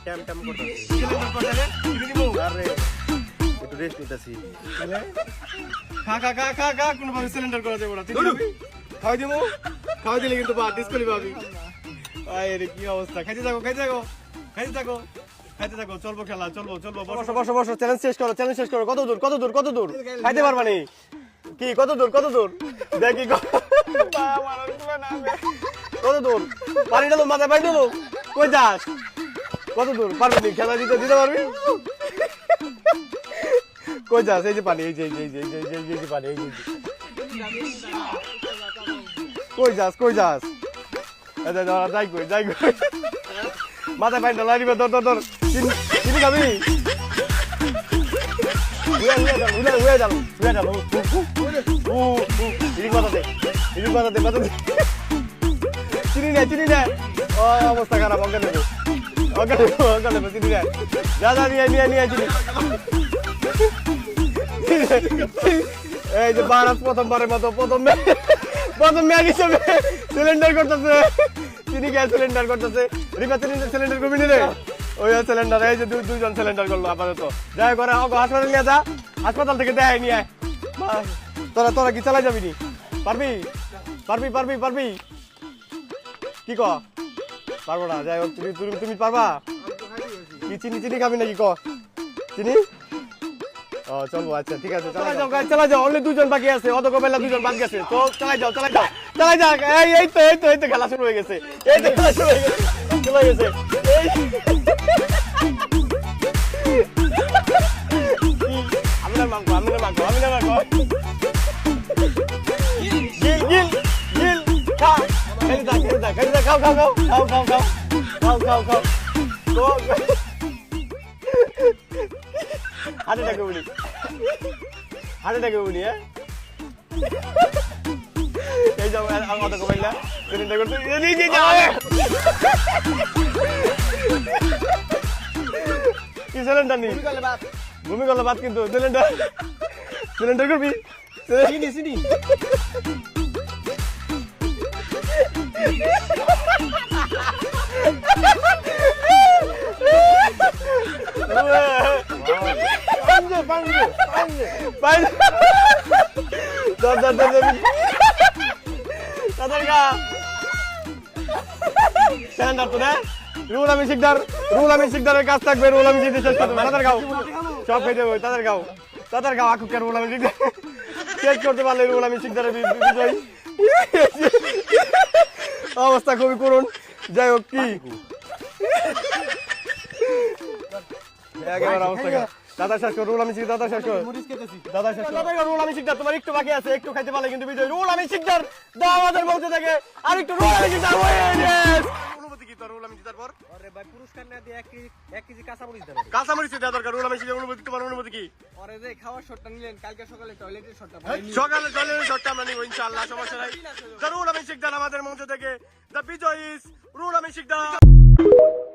ট্যাম ট্যাম করতেছি। সিলিন্ডার কোথায় কিনে দিব আরে একটু রেস্ট নিতেছি। তাহলে খা খা খা খা খা কোনো ভাবে সিলিন্ডার করা যাবে না তুই দিবি খাওয়াই দিব খাওয়াই দিলে কিন্তু বা ডিসকুলি পাবি আরে কি অবস্থা খাইতে থাকো খাইতে থাকো খাইতে থাকো খাইতে থাকো চলবো খেলা চলবো চলবো বসো বসো বসো চ্যালেঞ্জ শেষ করো কত দূর কত দূর কত দূর খাইতে পারবা নি কি কত দূর দেখি কত দূর পানি ঢালো মাথায় পানি ঢালো কই যাস কত দূর পারবি নি খেলা দিতে পারবি কই যাস এই যে পানি এই যে পানি এই যে কই যাস যাই কই মাথায় পানি ঢালো আরিবে ধর চিনি খাবি উড়ে যাবো মাথাতে চিনি নেই ও অবস্থা খারাপ অজ্ঞান নেবো চিনি নেই যা নিয়ে চিনি এই যে বারাত প্রথমবারের মতো প্রথম ম্যাচ হিসেবে সিলিন্ডার করতেছে চিনি গ্যাস সিলিন্ডার করতেছে রিপা সিলিন্ডার করবি রে ওই সিলিন্ডার এই যে দুইজন সিলিন্ডার করলো আপাতত যাই করে হাসপাতাল নিয়ে যা হাসপাতাল থেকে দেখাই নিয়ে তোরা কি চালাই যাবি নি পারবি কি ক পারবো না যাই হোক তুমি পারবা কি চিনি খাবি নাকি ক চিনি ও চলবো আচ্ছা ঠিক আছে চালাই যাও অনলি দুজন বাকি আছে অত কবেলা দুজন বাকি আছে তো চালাই যাও এই তো খেলা শুরু হয়ে গেছে চলে গেছে আমি না মাংস গিল খা খাও হাঁটাটাকে বলি হ্যাঁ এই যাও অত কমাইলা সিলিন্ডার করতে কি সিলিন্ডার নি ভূমি করলে বাদ কিন্তু সিলিন্ডার করবি চিনি রুল আমি শিকদারের কাজ থাকবে রুল আমি জিতে শেষ করতে তাদের গাও সব খেয়ে দেবো তাদের গাও আকুকের রুল আমি শেষ করতে পারলে রুল আমি শিকদারের বিজয় অবস্থা খুবই করুন যাই হোক কি একেবারে অবস্থা দাদা শেষ কর রুল আমি শিখ দাদা শেষ কর রুল আমি শিকদার তোমার একটু বাকি আছে একটু খাইতে পারলে কিন্তু বিজয় রুল আমি শিকদার দাও আমাদের বলতে থাকে আর একটু রুল আমি শিকদার অনুমতি কি তোর রুল আমি জিতার পর আরে ভাই পুরস্কার না দিয়ে 1 কেজি কাঁচামরিচ দেন কাঁচামরিচ দেওয়া দরকার রুল আমি শিকদার অনুমতি তোমার অনুমতি কি আরে যে খাওয়ার শটটা নিলেন কালকে সকালে টয়লেটের শটটা সকালে টয়লেটের শটটা আমরা নিব ইনশাআল্লাহ সমস্যা নাই রুল আমি শিকদার আমাদের মঞ্চ থেকে দ্য বিজয় ইজ রুল আমি শিকদার